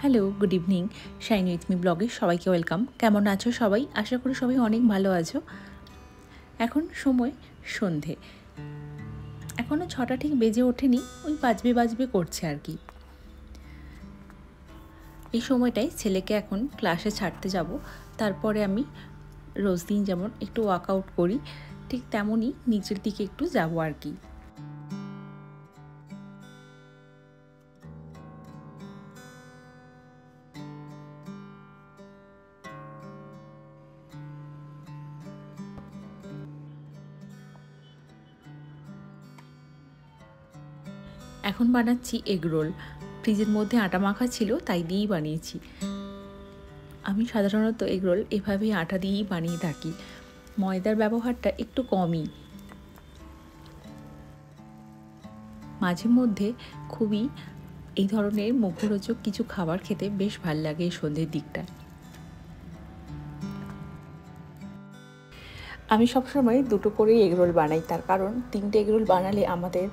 Hello, good evening. Shiny with me ব্লগে সবাইকে welcome. কেমন আছো সবাই? আশা করি সবাই অনেক ভালো আছো। এখন সময় সন্ধে, এখনও 6টা ঠিক বেজে ওঠেনি, ওই বাজবে করছে আর কি। এই সময়টায় ছেলেকে এখন ক্লাসে ছাড়তে যাব। তারপরে আমি রোজ দিন যেমন একটু ওয়ার্কআউট করি, ঠিক তেমনই নিচের দিকে একটু যাব আর কি। এখন বানাচ্ছি এগ রোল। ফ্রিজের মধ্যে আটা মাখা ছিল, তাই দিয়েই বানিয়েছি। আমি সাধারণত এগ রোল এভাবেই আটা দিয়েই বানিয়ে থাকি, ময়দার ব্যবহারটা একটু কমই। মাঝে মধ্যে খুবই এই ধরনের মুখরোচক কিছু খাবার খেতে বেশ ভাল লাগে এই সন্ধ্যের দিকটা। আমি সবসময় দুটো করেই এগরোল বানাই, তার কারণ 3টে এগরোল বানালে আমাদের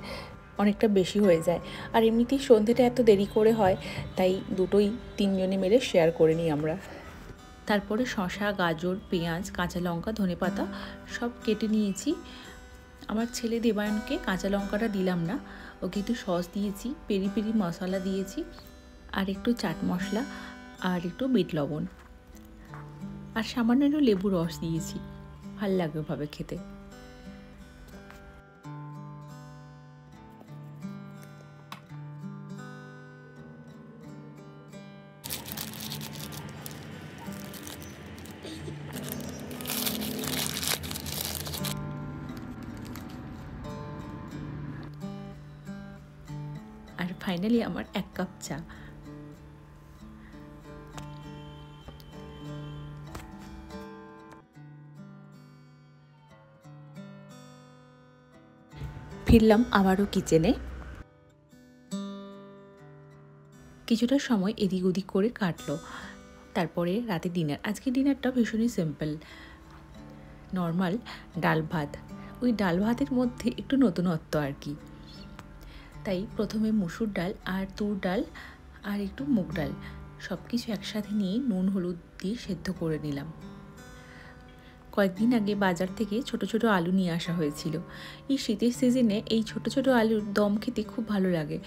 অনেকটা বেশি হয়ে যায়, আর এমনিতেই সন্ধ্যেটা এত দেরি করে হয়, তাই দুটোই 3জনে মিলে শেয়ার করে নিই আমরা। তারপরে শসা, গাজর, পেঁয়াজ, কাঁচা লঙ্কা, ধনেপাতা সব কেটে নিয়েছি। আমার ছেলে দেবায়নকে কাঁচা লঙ্কাটা দিলাম না, ওকে একটু সস দিয়েছি, পেরি পেরি মশলা দিয়েছি, আর একটু চাট মশলা, আর একটু বিট লবণ, আর সামান্য একটু লেবু রস দিয়েছি। ভাল লাগে ওভাবে খেতে। আর ফাইনালি আমার 1 কাপ চা। ফিরলাম আবারও কিচেনে। কিছুটা সময় এদিক ওদিক করে কাটলো। তারপরে রাতে ডিনার। আজকে ডিনারটা ভীষণই সিম্পল, নর্মাল ডাল ভাত। ওই ডাল ভাতের মধ্যে একটু নতুনত্ব আর কি। তাই প্রথমে মুসুর ডাল আর তুর ডাল আর একটু মুগ ডাল সব কিছু একসাথে নিয়ে নুন হলুদ দিয়ে সেদ্ধ করে নিলাম। কয়েকদিন আগে বাজার থেকে ছোট ছোট আলু নিয়ে আসা হয়েছিল। এই শীতের সিজনে এই ছোট ছোট আলুর দম খেতে খুব ভালো লাগে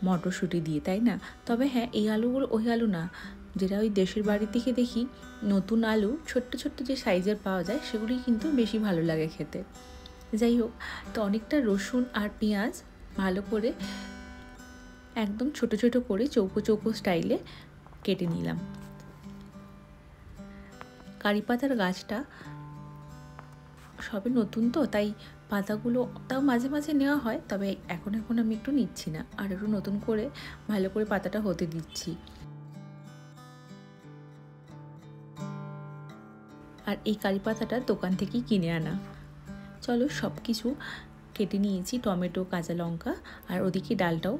মটরশুঁটি দিয়ে, তাই না? তবে হ্যাঁ, এই আলুগুলো ওই আলু না, যেটা ওই দেশের বাড়ি থেকে দেখি নতুন আলু ছোট্ট ছোট্ট যে সাইজের পাওয়া যায়, সেগুলি কিন্তু বেশি ভালো লাগে খেতে। যাই হোক, তো অনেকটা রসুন আর পেঁয়াজ ভালো করে একদম ছোট ছোট করে চৌকো চৌকো স্টাইলে কেটে নিলাম। কারি পাতার গাছটা সবে নতুন তো, তাই পাতাগুলো তাও মাঝে মাঝে নেওয়া হয়, তবে এখন আমি একটু নিচ্ছি না, আর একটু নতুন করে ভালো করে পাতাটা হতে দিচ্ছি। আর এই কারি পাতাটা দোকান থেকেই কিনে আনা। চলো, সব কিছু কেটে নিয়েছি, টমেটো, কাঁচা লঙ্কা, আর ওদিকে ডালটাও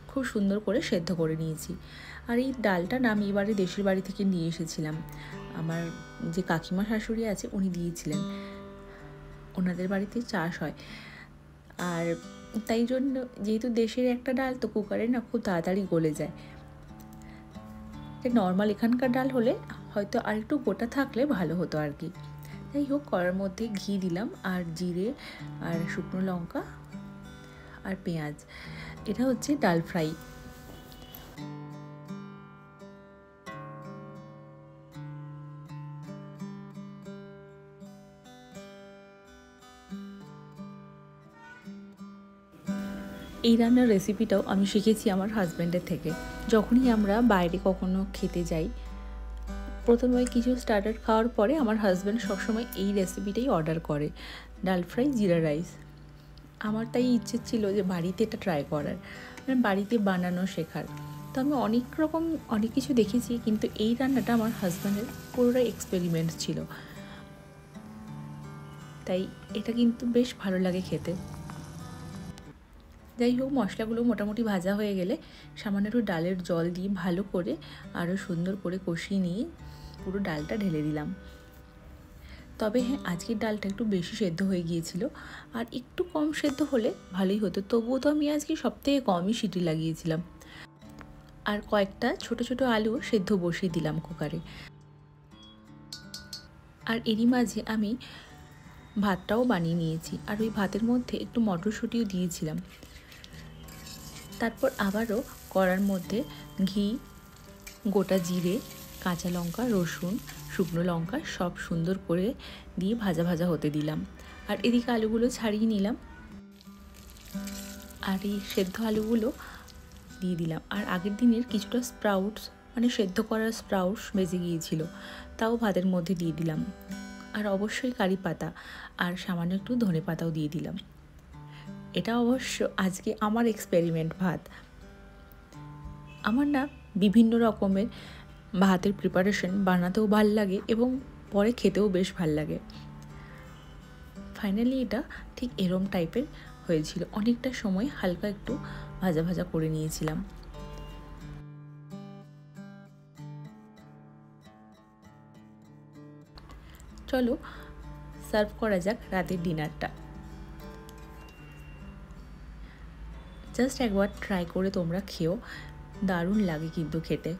খুব সুন্দর করে সেদ্ধ করে নিয়েছি। আর এই ডালটা না আমি এবারে দেশের বাড়ি থেকে নিয়ে এসেছিলাম। আমার যে কাকিমা শাশুড়ি আছে, উনি দিয়েছিলেন, ওনাদের বাড়িতে চাষ হয়। আর তাই জন্য যেহেতু দেশের একটা ডাল, তো কুকারে না খুব তাড়াতাড়ি গলে যায়। নর্মাল এখানকার ডাল হলে হয়তো আর একটু গোটা থাকলে ভালো হতো আর কি। যাই হোক, কড়ার মধ্যে ঘি দিলাম, আর জিরে আর শুকনো লঙ্কা আর পেঁয়াজ। এটা হচ্ছে ডাল ফ্রাই। এই রান্নার রেসিপিটাও আমি শিখেছি আমার হাজব্যান্ডের থেকে। যখনই আমরা বাইরে কখনো খেতে যাই, প্রথমে কিছু স্টার্টার খাওয়ার পরে আমার হাজব্যান্ড সবসময় এই রেসিপিটাই অর্ডার করে, ডাল ফ্রাই জিরা রাইস। আমার তাই ইচ্ছে ছিল যে বাড়িতে এটা ট্রাই করার, মানে বাড়িতে বানানো শেখার। তো আমি অনেক কিছু দেখেছি, কিন্তু এই রান্নাটা আমার হাজব্যান্ডের পুরোটাই এক্সপেরিমেন্ট ছিল, তাই এটা কিন্তু বেশ ভালো লাগে খেতে। যাই হোক, মশলাগুলো মোটামুটি ভাজা হয়ে গেলে সামান্য একটু ডালের জল দিয়ে ভালো করে আরও সুন্দর করে কষিয়ে নিয়ে পুরো ডালটা ঢেলে দিলাম। তবে হ্যাঁ, আজকের ডালটা একটু বেশি সেদ্ধ হয়ে গিয়েছিল, আর একটু কম সেদ্ধ হলে ভালোই হতো। তবুও তো আমি আজকে সবথেকে কমই সিটি লাগিয়েছিলাম। আর কয়েকটা ছোট ছোট আলু সেদ্ধ বসিয়ে দিলাম কুকারে। আর এরই মাঝে আমি ভাতটাও বানিয়ে নিয়েছি, আর ওই ভাতের মধ্যে একটু মটরশুঁটিও দিয়েছিলাম। তারপর আবারও কড়ার মধ্যে ঘি, গোটা জিরে, কাঁচা লঙ্কা, রসুন, শুকনো লঙ্কা সব সুন্দর করে দিয়ে ভাজা ভাজা হতে দিলাম। আর এদিকে আলুগুলো ছাড়িয়ে নিলাম, আর এই সেদ্ধ আলুগুলো দিয়ে দিলাম। আর আগের দিনের কিছুটা স্প্রাউটস, মানে সেদ্ধ করার স্প্রাউটস বেঁচে গিয়েছিল, তাও ভাতের মধ্যে দিয়ে দিলাম। আর অবশ্যই কারি পাতা আর সামান্য একটু ধনে পাতাও দিয়ে দিলাম। এটা অবশ্য আজকে আমার এক্সপেরিমেন্ট ভাত। আমার না বিভিন্ন রকমের ভাতের প্রিপারেশন বানাতেও ভাল লাগে এবং পরে খেতেও বেশ ভাল লাগে। ফাইনালি এটা ঠিক এরম টাইপের হয়েছিল। অনেকটা সময় হালকা একটু ভাজা ভাজা করে নিয়েছিলাম। চলো সার্ভ করা যাক রাতের ডিনারটা। জাস্ট একবার ট্রাই করে তোমরা খেও, দারুণ লাগে কিন্তু খেতে।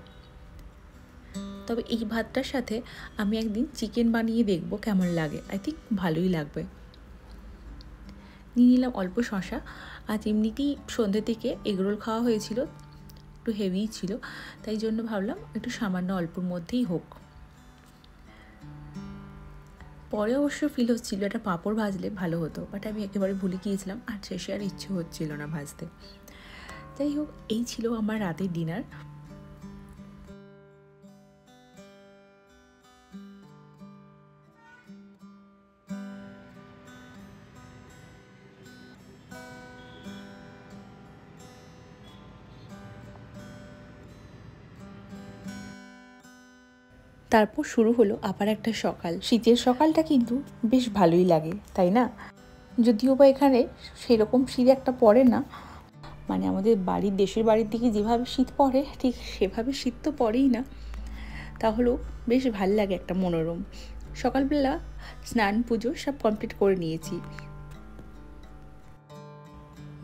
তবে এই ভাতটার সাথে আমি একদিন চিকেন বানিয়ে দেখবো কেমন লাগে। আই থিঙ্ক ভালোই লাগবে। নিয়ে নিলাম অল্প শশা। আজ এমনিতেই সন্ধ্যে থেকে এগরোল খাওয়া হয়েছিল, একটু হেভিই ছিল, তাই জন্য ভাবলাম একটু সামান্য অল্পর মধ্যেই হোক। পরে অবশ্য ফিল হচ্ছিল একটা পাঁপড় ভাজলে ভালো হতো, বাট আমি একেবারে ভুলে গিয়েছিলাম, আর শেষে আর ইচ্ছে হচ্ছিল না ভাজতে। যাই হোক, এই ছিল আমার রাতের ডিনার। তারপর শুরু হলো আবার একটা সকাল। শীতের সকালটা কিন্তু বেশ ভালোই লাগে, তাই না? যদিও বা এখানে সেরকম শীত একটা পড়ে না, মানে আমাদের বাড়ির দেশের বাড়ির দিকে যেভাবে শীত পড়ে ঠিক সেভাবে শীত তো পড়েই না, তাহলেও বেশ ভাল লাগে, একটা মনোরম। সকালবেলা স্নান পুজো সব কমপ্লিট করে নিয়েছি।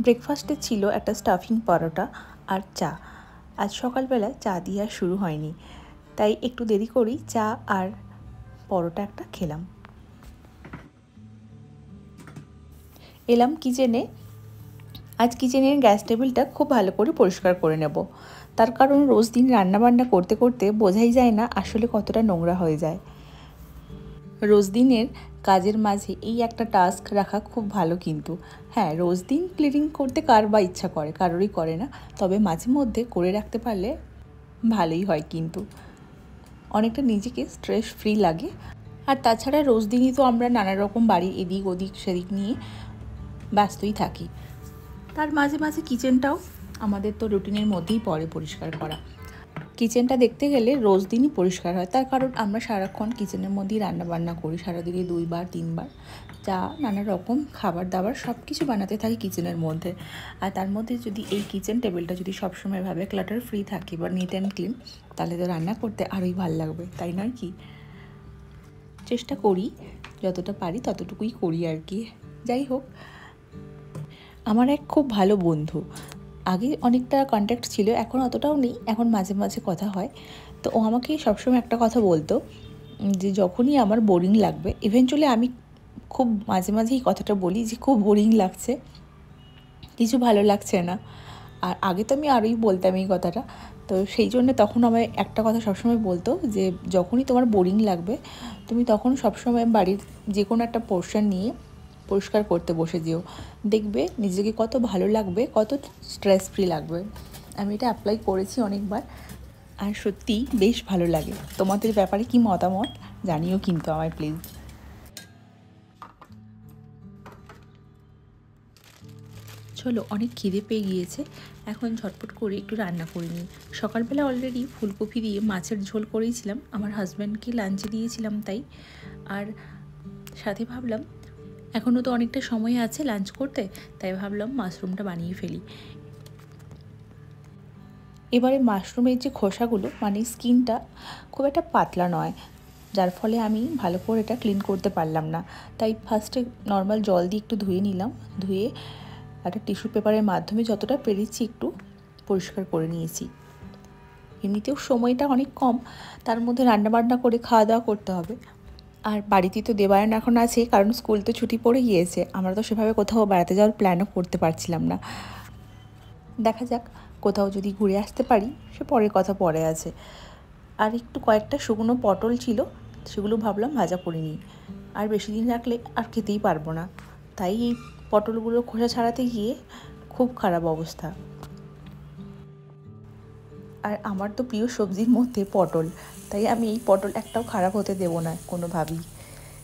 ব্রেকফাস্টে ছিল একটা স্টাফিং পরোটা আর চা। আজ সকালবেলা চা দিয়ে আর শুরু হয়নি, তাই একটু দেরি করেই চা আর পরোটা একটা খেলাম। এলাম কিচেনে। আজ কিচেনের গ্যাস টেবিলটা খুব ভালো করে পরিষ্কার করে নেব, তার কারণ রোজ দিন রান্নাবান্না করতে করতে বোঝাই যায় না আসলে কতটা নোংরা হয়ে যায়। রোজ দিনের কাজের মাঝে এই একটা টাস্ক রাখা খুব ভালো কিন্তু। হ্যাঁ, রোজ দিন ক্লিনিং করতে কার বা ইচ্ছা করে, কারোরই করে না, তবে মাঝে মধ্যে করে রাখতে পারলে ভালোই হয় কিন্তু। অনেকটা নিজেকে স্ট্রেস ফ্রি লাগে। আর তাছাড়া রোজ দিনই তো আমরা নানা রকম বাড়ির এদিক ওদিক সেদিক নিয়ে ব্যস্তই থাকি, তার মাঝে মাঝে কিচেনটাও আমাদের তো রুটিনের মধ্যেই পড়ে পরিষ্কার করা। কিচেনটা দেখতে গেলে রোজ দিনই পরিষ্কার হয়, তার কারণ আমরা সারাক্ষণ কিচেনের মধ্যেই রান্নাবান্না করি, সারাদিনে 2বার 3বার যা নানা রকম খাবার দাবার সব কিছু বানাতে থাকি কিচেনের মধ্যে। আর তার মধ্যে যদি এই কিচেন টেবিলটা যদি সবসময় ভাবে ক্লাটার ফ্রি থাকে বা নিট অ্যান্ড ক্লিন, তাহলে তো রান্না করতে আরোই ভালো লাগবে, তাই নয় কি? চেষ্টা করি, যতটা পারি ততটুকুই করি আর কি। যাই হোক, আমার এক খুব ভালো বন্ধু, আগে অনেকটা কন্ট্যাক্ট ছিল, এখন অতটাও নেই, এখন মাঝে মাঝে কথা হয়। তো ও আমাকে সবসময় একটা কথা বলতো যে যখনই আমার বোরিং লাগবে, ইভেনচুয়ালি আমি খুব মাঝে মাঝেই কথাটা বলি যে খুব বোরিং লাগছে, কিছু ভালো লাগছে না। আর আগে তো আমি আরোই বলতাম এই কথাটা, তো সেই জন্য তখন আমায় একটা কথা সবসময় বলতো যে যখনই তোমার বোরিং লাগবে তুমি তখন সবসময় বাড়ির যে কোনো একটা পোর্শন নিয়ে পরিষ্কার করতে বসে যেও, দেখবে নিজেকে কত ভালো লাগবে, কত স্ট্রেস ফ্রি লাগবে। আমি এটা অ্যাপ্লাই করেছি অনেকবার, আর সত্যিই বেশ ভালো লাগে। তোমাদের ব্যাপারে কি মতামত জানিও কিন্তু আমায় প্লিজ। চলো, অনেক খিদে পেয়ে গিয়েছে, এখন ঝটপট করে একটু রান্না করে নিই। সকালবেলা অলরেডি ফুলকপি দিয়ে মাছের ঝোল করেছিলাম, আমার হাজব্যান্ডকে লাঞ্চে দিয়েছিলাম তাই। আর সাথে ভাবলাম এখনও তো অনেকটা সময় আছে লাঞ্চ করতে, তাই ভাবলাম মাশরুমটা বানিয়ে ফেলি। এবারে মাশরুমের যে খোসাগুলো, মানে স্কিনটা খুব একটা পাতলা নয়, যার ফলে আমি ভালো করে এটা ক্লিন করতে পারলাম না, তাই ফার্স্টে নর্মাল জল দিয়ে একটু ধুয়ে নিলাম। ধুয়ে একটা টিস্যু পেপারের মাধ্যমে যতটা পেরেছি একটু পরিষ্কার করে নিয়েছি। এমনিতেও সময়টা অনেক কম, তার মধ্যে রান্নাবান্না করে খাওয়া দাওয়া করতে হবে। আর বাড়িতে তো দেবায়ন এখন আছে, কারণ স্কুল তো ছুটি পড়ে গিয়েছে। আমরা তো সেভাবে কোথাও বেড়াতে যাওয়ার প্ল্যানও করতে পারছিলাম না। দেখা যাক, কোথাও যদি ঘুরে আসতে পারি সে পরের কথা পরে আছে। আর একটু কয়েকটা শুকনো পটল ছিল, সেগুলো ভাবলাম ভাজা করে নিই। আর বেশি দিন রাখলে আর খেতেই পারবো না, তাই এই পটলগুলো খোসা ছাড়াতে গিয়ে খুব খারাপ অবস্থা। আর আমার তো প্রিয় সবজির মধ্যে পটল, তাই আমি এই পটল একটাও খারাপ হতে দেবো না কোনোভাবেই।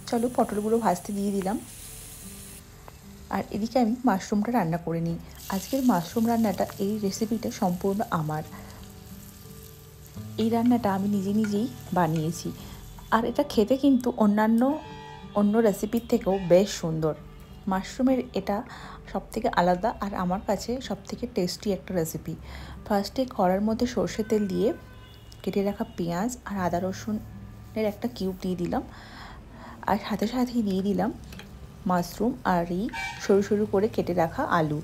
চলো পটলগুলো ভাজতে দিয়ে দিলাম। আর এদিকে আমি মাশরুমটা রান্না করে নিই। আজকের মাশরুম রান্নাটা, এই রেসিপিটা সম্পূর্ণ আমার। এই রান্নাটা আমি নিজেই বানিয়েছি। আর এটা খেতে কিন্তু অন্য রেসিপির থেকেও বেশ সুন্দর। মাশরুমের এটা সবথেকে আলাদা আর আমার কাছে সবথেকে টেস্টি একটা রেসিপি। ফার্স্টে কড়ার মধ্যে সর্ষে তেল দিয়ে কেটে রাখা পেঁয়াজ আর আদা রসুনের একটা কিউব দিয়ে দিলাম। আর সাথেই দিয়ে দিলাম মাশরুম আর এই সরু সরু করে কেটে রাখা আলু।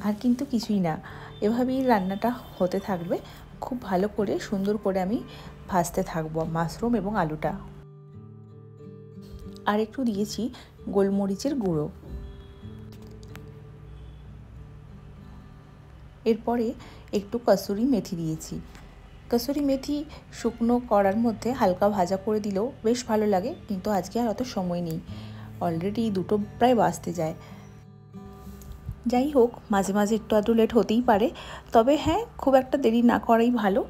আর কিন্তু কিছুই না, এভাবেই রান্নাটা হতে থাকবে। খুব ভালো করে সুন্দর করে আমি ভাজতে থাকবো মাশরুম এবং আলুটা। আর একটু দিয়েছি গোলমরিচের গুঁড়ো। এরপরে একটু কসুরি মেথি দিয়েছি। কসুরি মেথি শুকনো কড়ার মধ্যে হালকা ভাজা করে দিলেও বেশ ভালো লাগে, কিন্তু আজকে আর অত সময় নেই, অলরেডি দুটো প্রায় বাজতে যায়। যাই হোক, মাঝে মাঝে একটু আধটু লেট হতেই পারে, তবে হ্যাঁ, খুব একটা দেরি না করাই ভালো।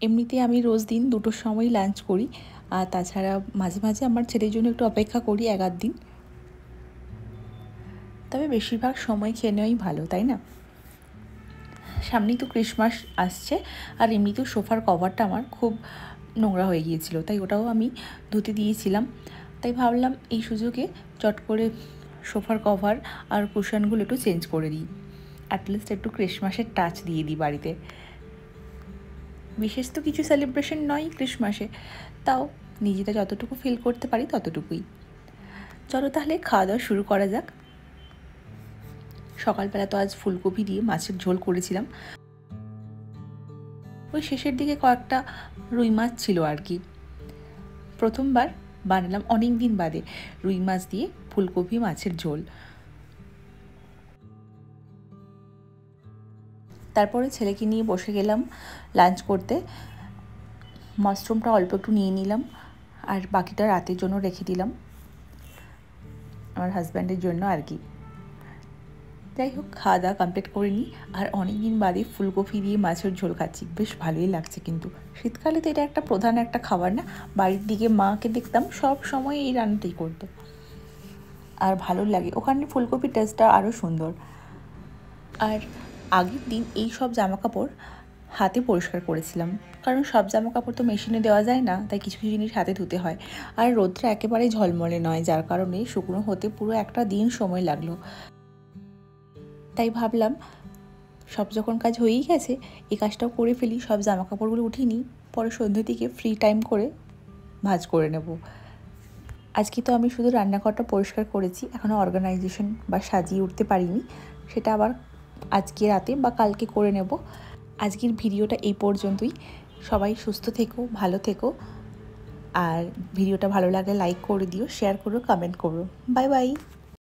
এমনিতে আমি রোজ দিন দুটোর সময় লাঞ্চ করি, আর তাছাড়া মাঝে মাঝে আমার ছেলের জন্য একটু অপেক্ষা করি এক আধ দিন। তবে বেশিরভাগ সময় খেয়ে নেওয়াই ভালো, তাই না? সামনেই তো ক্রিসমাস আসছে, আর এমনিতেও সোফার কভারটা আমার খুব নোংরা হয়ে গিয়েছিল, তাই ওটাও আমি ধুতে দিয়েছিলাম। তাই ভাবলাম এই সুযোগে চট করে সোফার কভার আর কুশনগুলো একটু চেঞ্জ করে দিই, অ্যাটলিস্ট একটু ক্রিসমাসের টাচ দিয়ে দিই বাড়িতে। বিশেষ তো কিছু সেলিব্রেশন নয় ক্রিসমাসে, তাও নিজেরা যতটুকু ফিল করতে পারি ততটুকুই। চলো তাহলে খাওয়া দাওয়া শুরু করা যাক। সকালবেলা তো আজ ফুলকপি দিয়ে মাছের ঝোল করেছিলাম। ওই শেষের দিকে কয়েকটা রুই মাছ ছিল আর কি। প্রথমবার বানালাম অনেক দিন বাদে রুই মাছ দিয়ে ফুলকপি মাছের ঝোল। তারপরে ছেলেকে নিয়ে বসে গেলাম লাঞ্চ করতে। মাশরুমটা অল্প একটু নিয়ে নিলাম, আর বাকিটা রাতের জন্য রেখে দিলাম, আমার হাজব্যান্ডের জন্য আর কি। যাই হোক, খাওয়া দাওয়া কমপ্লিট করে নিই। আর অনেক দিন বাদে ফুলকপি দিয়ে মাছের ঝোল খাচ্ছি, বেশ ভালোই লাগছে। কিন্তু শীতকালে তো এটা একটা প্রধান একটা খাবার না? বাড়ির দিকে মাকে দেখতাম সব সময় এই রান্নাটাই করতো, আর ভালো লাগে। ওখানে ফুলকপির টেস্টটা আরও সুন্দর। আর আগের দিন এই সব জামাকাপড় হাতে পরিষ্কার করেছিলাম, কারণ সব জামাকাপড় তো মেশিনে দেওয়া যায় না, তাই কিছু কিছু জিনিস হাতে ধুতে হয়। আর রোদটা একেবারেই ঝলমলে নয়, যার কারণে শুকনো হতে পুরো একটা দিন সময় লাগলো। তাই ভাবলাম সব যখন কাজ হয়েই গেছে, এই কাজটাও করে ফেলি, সব জামাকাপড়গুলো উঠিয়ে নিই, পরে সন্ধ্যের দিকে ফ্রি টাইম করে ভাঁজ করে নেব। আজকে তো আমি শুধু রান্নাঘরটা পরিষ্কার করেছি, এখনও অর্গানাইজেশন বা সাজিয়ে উঠতে পারিনি, সেটা আবার আজকে রাতে বা কালকে করে নেব। আজকের ভিডিওটা এই পর্যন্তই। সবাই সুস্থ থেকো, ভালো থেকো, আর ভিডিওটা ভালো লাগলে লাইক করে দিও, শেয়ার করো, কমেন্ট করো। Bye bye.